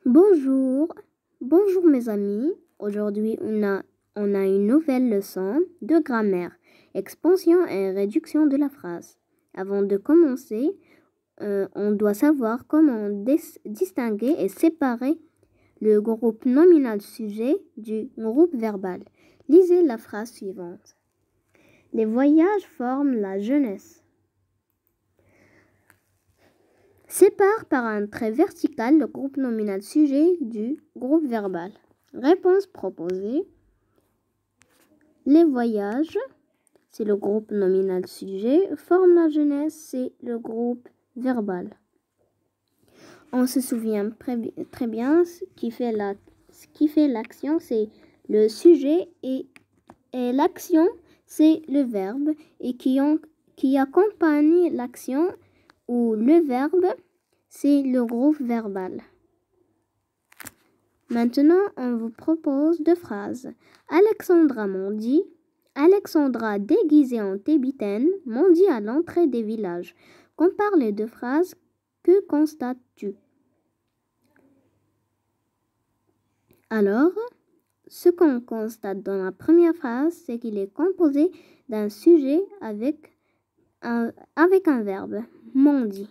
Bonjour, bonjour mes amis. Aujourd'hui, on a une nouvelle leçon de grammaire, expansion et réduction de la phrase. Avant de commencer, on doit savoir comment distinguer et séparer le groupe nominal sujet du groupe verbal. Lisez la phrase suivante. Les voyages forment la jeunesse. Sépare par un trait vertical le groupe nominal sujet du groupe verbal. Réponse proposée. Les voyages, c'est le groupe nominal sujet. Forme la jeunesse, c'est le groupe verbal. On se souvient très bien ce qui fait l'action, c'est le sujet et l'action, c'est le verbe et qui accompagne l'action ou le verbe, c'est le groupe verbal. Maintenant, on vous propose deux phrases. Alexandra m'ont dit, Alexandra déguisée en tébitaine m'ont dit à l'entrée des villages. Compare les deux phrases, que constates-tu? Alors, ce qu'on constate dans la première phrase, c'est qu'il est composé d'un sujet avec un verbe, m'ont dit.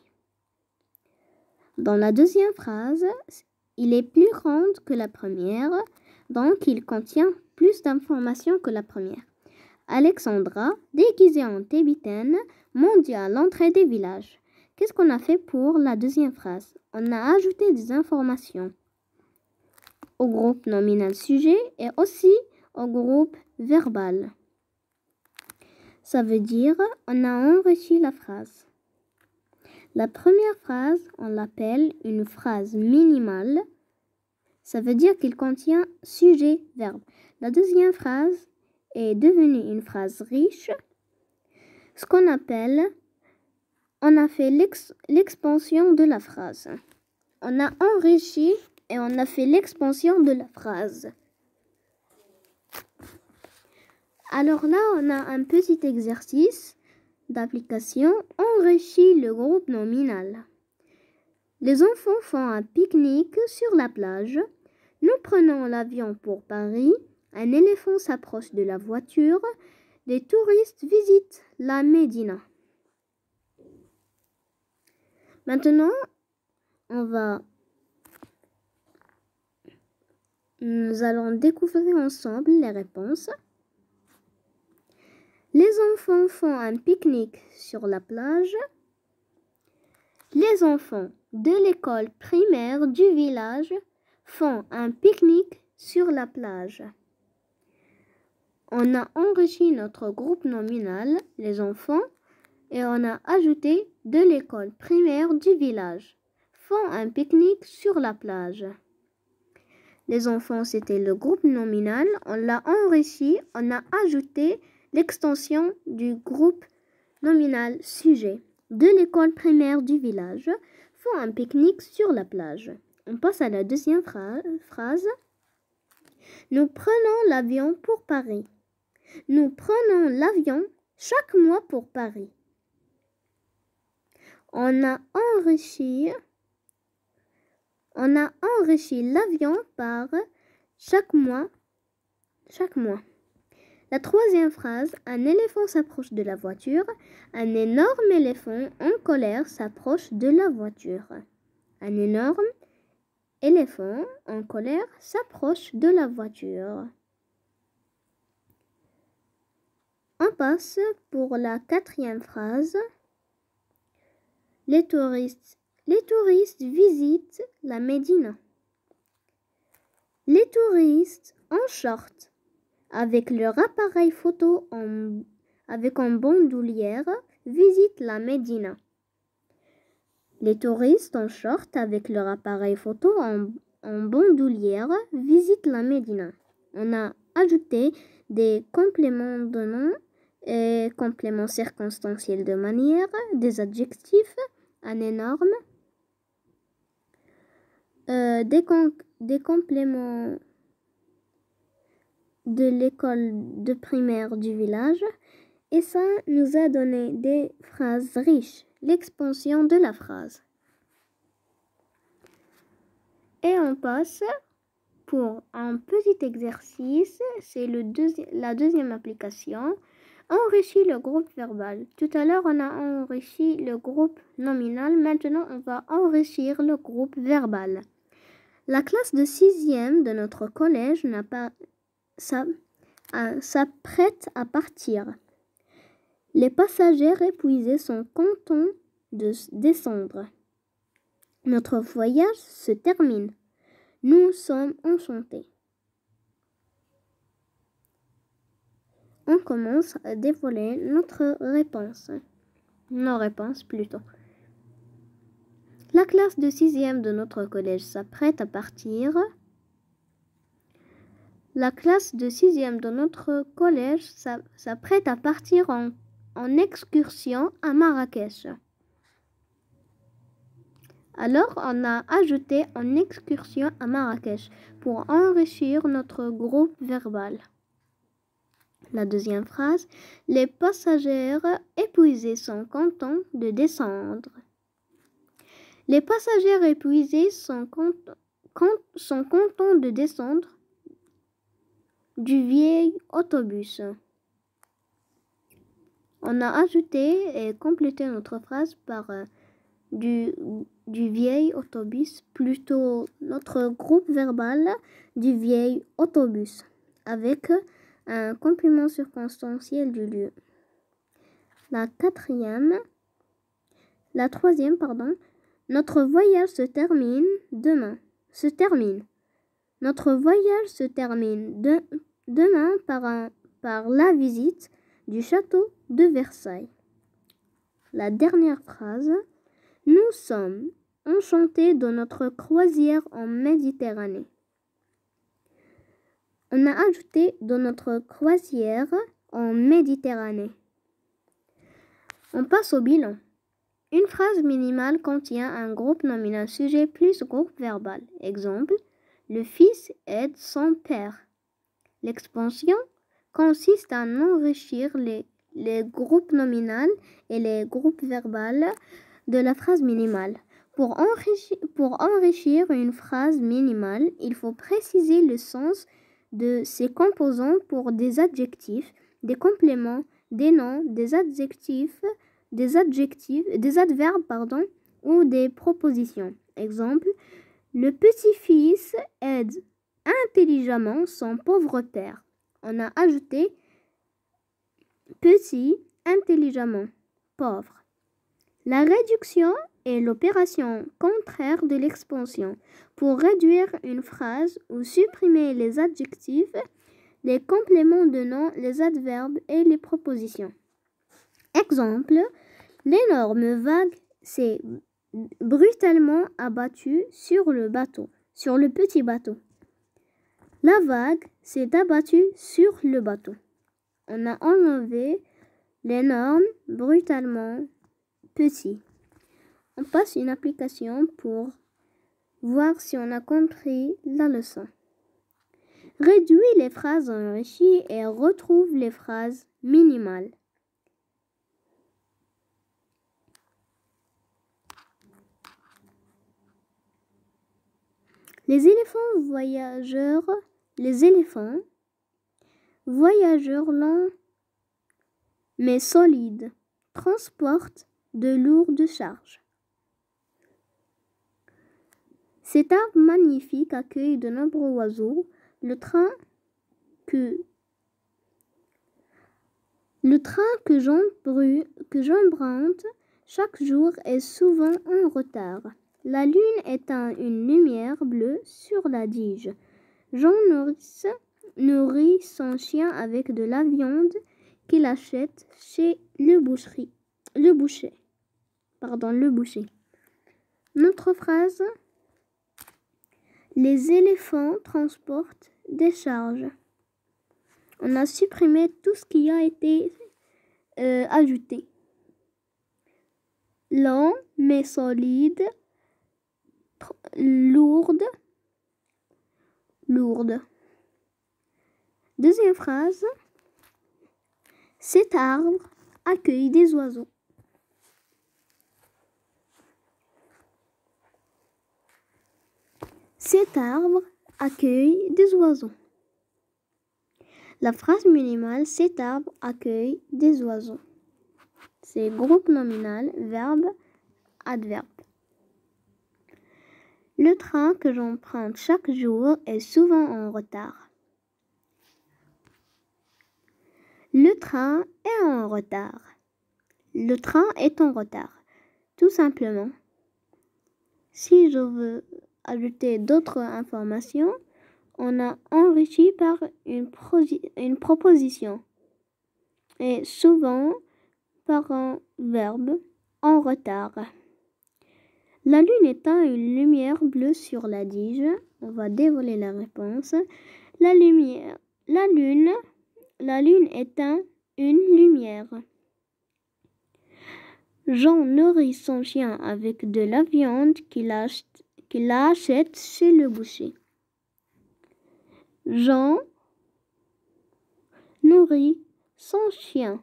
Dans la deuxième phrase, il est plus grand que la première, donc il contient plus d'informations que la première. Alexandra, déguisée en tébitaine, m'ont dit à l'entrée des villages. Qu'est-ce qu'on a fait pour la deuxième phrase? On a ajouté des informations au groupe nominal sujet et aussi au groupe verbal. Ça veut dire on a enrichi la phrase. La première phrase, on l'appelle une phrase minimale. Ça veut dire qu'il contient sujet, verbe. La deuxième phrase est devenue une phrase riche. Ce qu'on appelle, on a fait l'expansion de la phrase. On a enrichi et on a fait l'expansion de la phrase. Alors là, on a un petit exercice d'application. Enrichit le groupe nominal. Les enfants font un pique-nique sur la plage. Nous prenons l'avion pour Paris. Un éléphant s'approche de la voiture. Les touristes visitent la Médina. Maintenant, nous allons découvrir ensemble les réponses. Les enfants font un pique-nique sur la plage. Les enfants de l'école primaire du village font un pique-nique sur la plage. On a enrichi notre groupe nominal, les enfants, et on a ajouté de l'école primaire du village font un pique-nique sur la plage. Les enfants, c'était le groupe nominal. On l'a enrichi, on a ajouté l'extension du groupe nominal sujet. De l'école primaire du village font un pique-nique sur la plage. On passe à la deuxième phrase. Nous prenons l'avion pour Paris. Nous prenons l'avion chaque mois pour Paris. On a enrichi l'avion par chaque mois. La troisième phrase, un éléphant s'approche de la voiture. Un énorme éléphant en colère s'approche de la voiture. Un énorme éléphant en colère s'approche de la voiture. On passe pour la quatrième phrase. Les touristes visitent la Médina. Les touristes en short avec leur appareil photo avec en bandoulière visitent la Médina. Les touristes en short avec leur appareil photo en bandoulière visitent la Médina. On a ajouté des compléments de nom et compléments circonstanciels de manière, des adjectifs, un énorme, des compléments de l'école de primaire du village, et ça nous a donné des phrases riches, l'expansion de la phrase. Et on passe pour un petit exercice, c'est la deuxième application. Enrichis le groupe verbal. Tout à l'heure, on a enrichi le groupe nominal. Maintenant, on va enrichir le groupe verbal. La classe de 6e de notre collège s'apprête à partir. Les passagers épuisés sont contents de descendre. Notre voyage se termine. Nous sommes enchantés. On commence à dévoiler nos réponses plutôt. La classe de 6e de notre collège s'apprête à partir. La classe de 6e de notre collège s'apprête à partir en excursion à Marrakech. Alors, on a ajouté en excursion à Marrakech pour enrichir notre groupe verbal. La deuxième phrase, les passagers épuisés sont contents de descendre. Les passagers épuisés sont contents de descendre du vieil autobus. On a ajouté et complété notre phrase par du vieil autobus, plutôt notre groupe verbal du vieil autobus, avec un complément circonstanciel du lieu. La troisième, notre voyage se termine demain. Notre voyage se termine demain par la visite du château de Versailles. La dernière phrase, nous sommes enchantés de notre croisière en Méditerranée. On a ajouté de notre croisière en Méditerranée. On passe au bilan. Une phrase minimale contient un groupe nominal sujet plus groupe verbal. Exemple, le fils aide son père. L'expansion consiste à enrichir les groupes nominaux et les groupes verbaux de la phrase minimale. Pour enrichir une phrase minimale, il faut préciser le sens de ses composants pour des adjectifs, des compléments, des noms, des adverbes, ou des propositions. Exemple, le petit-fils aide intelligemment son pauvre père. On a ajouté petit, intelligemment, pauvre. La réduction est l'opération contraire de l'expansion. Pour réduire une phrase ou supprimer les adjectifs, les compléments de nom, les adverbes et les propositions. Exemple, l'énorme vague s'est brutalement abattue sur le petit bateau. La vague s'est abattue sur le bateau. On a enlevé l'énorme, brutalement, petit. On passe une application pour voir si on a compris la leçon. Réduis les phrases enrichies et retrouve les phrases minimales. Les éléphants voyageurs lents mais solides transportent de lourdes charges. Cet arbre magnifique accueille de nombreux oiseaux. Le train que j'emprunte chaque jour est souvent en retard. La lune éteint une lumière bleue sur la dige. Jean nourrit son chien avec de la viande qu'il achète chez le boucher. Notre phrase, les éléphants transportent des charges. On a supprimé tout ce qui a été ajouté. Lent mais solide, lourde. Deuxième phrase, cet arbre accueille des oiseaux. Cet arbre accueille des oiseaux. La phrase minimale, cet arbre accueille des oiseaux. C'est groupe nominal, verbe, adverbe. Le train que j'emprunte chaque jour est souvent en retard. Le train est en retard. Le train est en retard. Tout simplement. Si je veux ajouter d'autres informations, on a enrichi par une proposition et souvent par un verbe en retard. La lune éteint une lumière bleue sur la dige. On va dévoiler la réponse. La lune éteint une lumière. Jean nourrit son chien avec de la viande qu'il achète chez le boucher. Jean nourrit son chien.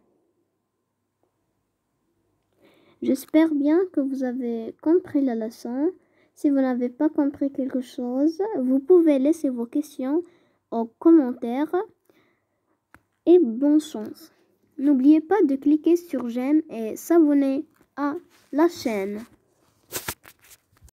J'espère bien que vous avez compris la leçon. Si vous n'avez pas compris quelque chose, vous pouvez laisser vos questions en commentaire. Et bonne chance. N'oubliez pas de cliquer sur j'aime et s'abonner à la chaîne.